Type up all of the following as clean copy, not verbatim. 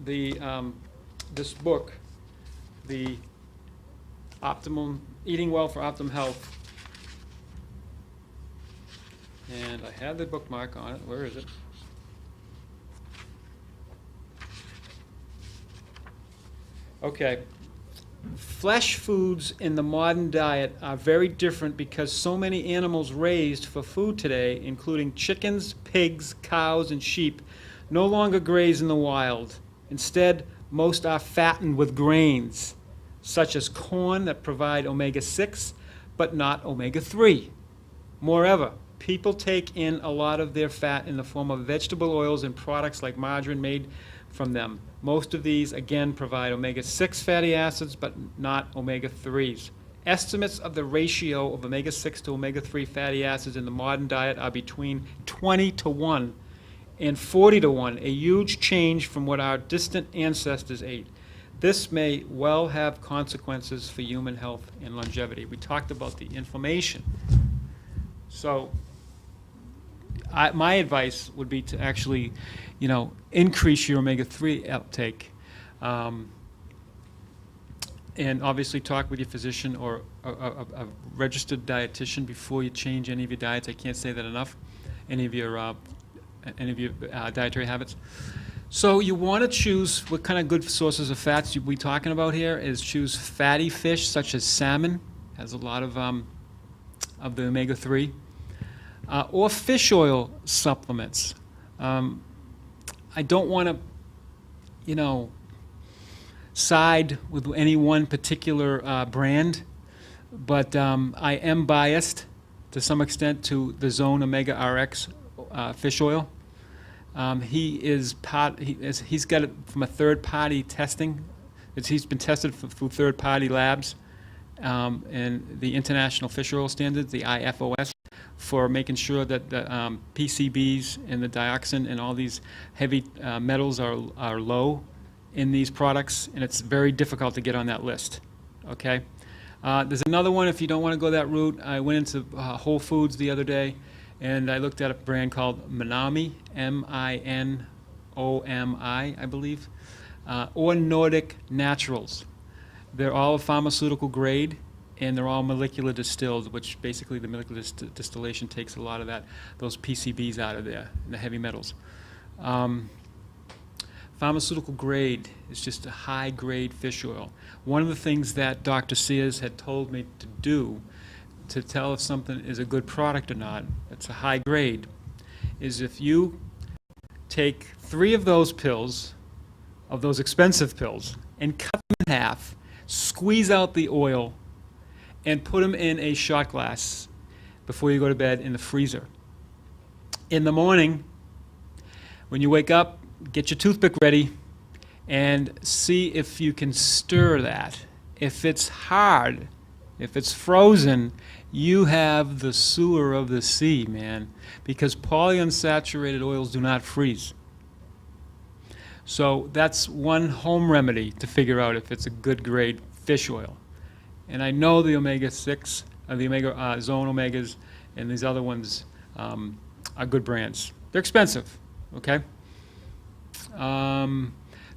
the this book, the Eating Well for Optimum Health. And I have the bookmark on it. Where is it? Okay. Flesh foods in the modern diet are very different because so many animals raised for food today, including chickens, pigs, cows, and sheep, no longer graze in the wild. Instead, most are fattened with grains, such as corn that provide omega-6, but not omega-3. Moreover, people take in a lot of their fat in the form of vegetable oils and products like margarine made from them. Most of these, again, provide omega-6 fatty acids, but not omega-3s. Estimates of the ratio of omega-6 to omega-3 fatty acids in the modern diet are between 20 to 1 and 40 to 1, a huge change from what our distant ancestors ate. This may well have consequences for human health and longevity. We talked about the inflammation. So my advice would be to actually, increase your omega-3 uptake. And obviously talk with your physician or a registered dietitian before you change any of your diets. I can't say that enough. Any of your dietary habits. So you want to choose what kind of good sources of fats we're talking about here is choose fatty fish such as salmon, has a lot of the omega-3, or fish oil supplements. I don't want to, side with any one particular brand, but I am biased to some extent to the Zone Omega RX fish oil. He's got it from a third-party testing. He's been tested through third-party labs and the International Fish Oil Standards, the IFOS, for making sure that the PCBs and the dioxin and all these heavy metals are low in these products, and it's very difficult to get on that list. Okay. There's another one if you don't want to go that route. I went into Whole Foods the other day, and I looked at a brand called Minomi, M-I-N-O-M-I, I believe, or Nordic Naturals. They're all pharmaceutical grade, and they're all molecular distilled, which basically the molecular distillation takes a lot of those PCBs out of there, the heavy metals. Pharmaceutical grade is just a high-grade fish oil. One of the things that Dr. Sears had told me to do to tell if something is a good product or not, it's a high grade, is if you take 3 of those pills, of those expensive pills, and cut them in half, squeeze out the oil, and put them in a shot glass before you go to bed in the freezer. In the morning, when you wake up, get your toothpick ready and see if you can stir that. If it's hard, if it's frozen, you have the sewer of the sea, man, because polyunsaturated oils do not freeze. So that's one home remedy to figure out if it's a good grade fish oil. And I know the omega-6, the omega Zone Omegas, and these other ones are good brands. They're expensive, okay?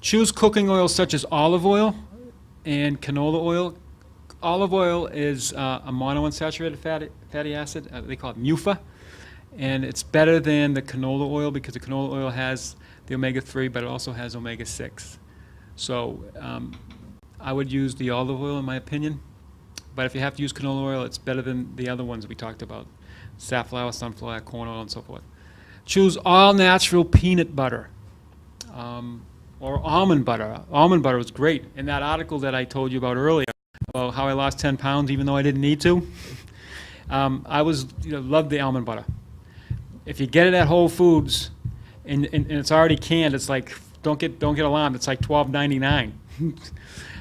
Choose cooking oils such as olive oil and canola oil. Olive oil is a monounsaturated fatty acid. They call it MUFA. And it's better than the canola oil because the canola oil has the omega-3, but it also has omega-6. So I would use the olive oil in my opinion. But if you have to use canola oil, it's better than the other ones we talked about. Safflower, sunflower, corn oil, and so forth. Choose all-natural peanut butter. Or almond butter. Almond butter is great. In that article that I told you about earlier, about how I lost 10 pounds even though I didn't need to, I loved the almond butter. If you get it at Whole Foods and it's already canned, it's like don't get alarmed. It's like $12.99.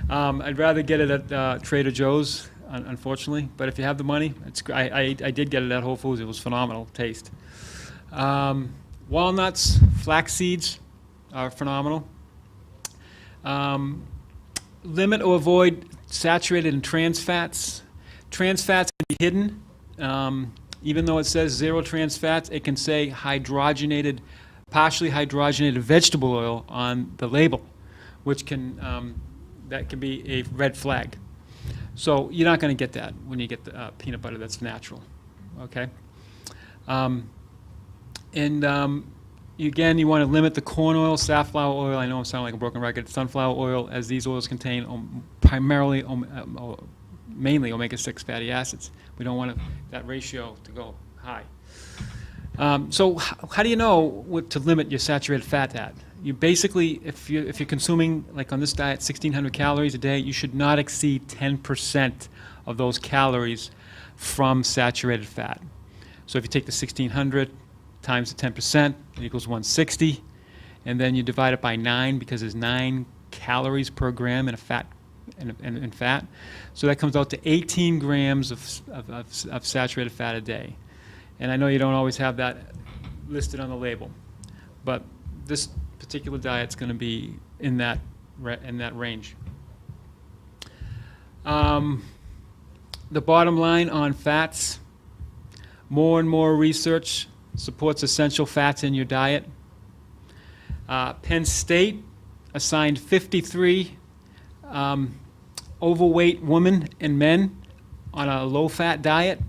I'd rather get it at Trader Joe's, unfortunately. But if you have the money, I did get it at Whole Foods. It was phenomenal taste. Walnuts, flax seeds are phenomenal. Limit or avoid saturated and trans fats. Trans fats can be hidden. Even though it says 0 trans fats, it can say partially hydrogenated vegetable oil on the label. which can, that can be a red flag. So you're not going to get that when you get the peanut butter that's natural, okay? Again, you want to limit the corn oil, safflower oil. I know I'm sounding like a broken record. Sunflower oil, as these oils contain primarily, mainly omega-6 fatty acids. We don't want that ratio to go high. So how do you know what to limit your saturated fat at? You basically, if you're consuming, like on this diet, 1,600 calories a day, you should not exceed 10% of those calories from saturated fat. So if you take the 1,600 times the 10%, it equals 160, and then you divide it by 9 because there's 9 calories per gram in fat. So that comes out to 18 grams of saturated fat a day. And I know you don't always have that listed on the label, but this particular diet's going to be in that range. The bottom line on fats, more and more research supports essential fats in your diet. Penn State assigned 53 overweight women and men on a low-fat diet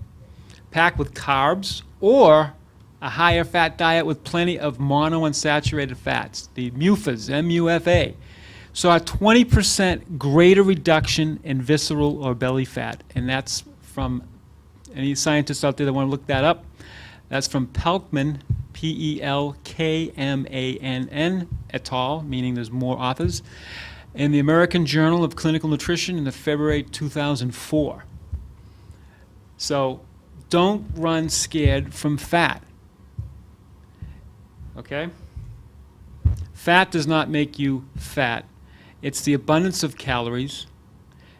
packed with carbs or a higher fat diet with plenty of monounsaturated fats, the MUFAs, M-U-F-A. Saw a 20% greater reduction in visceral or belly fat, and that's from any scientists out there that want to look that up. That's from Pelkman, Pelkmann et al., meaning there's more authors, in the American Journal of Clinical Nutrition in the February 2004. So don't run scared from fat. Okay? Fat does not make you fat. It's the abundance of calories,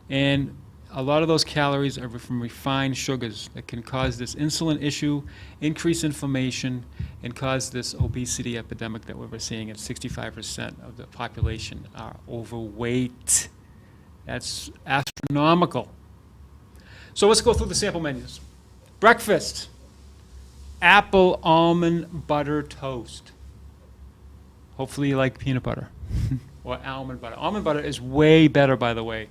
and a lot of those calories are from refined sugars that can cause this insulin issue, increase inflammation, and cause this obesity epidemic that we're seeing at 65% of the population are overweight. That's astronomical. So let's go through the sample menus. Breakfast, apple almond butter toast. Hopefully you like peanut butter or almond butter. Almond butter is way better, by the way.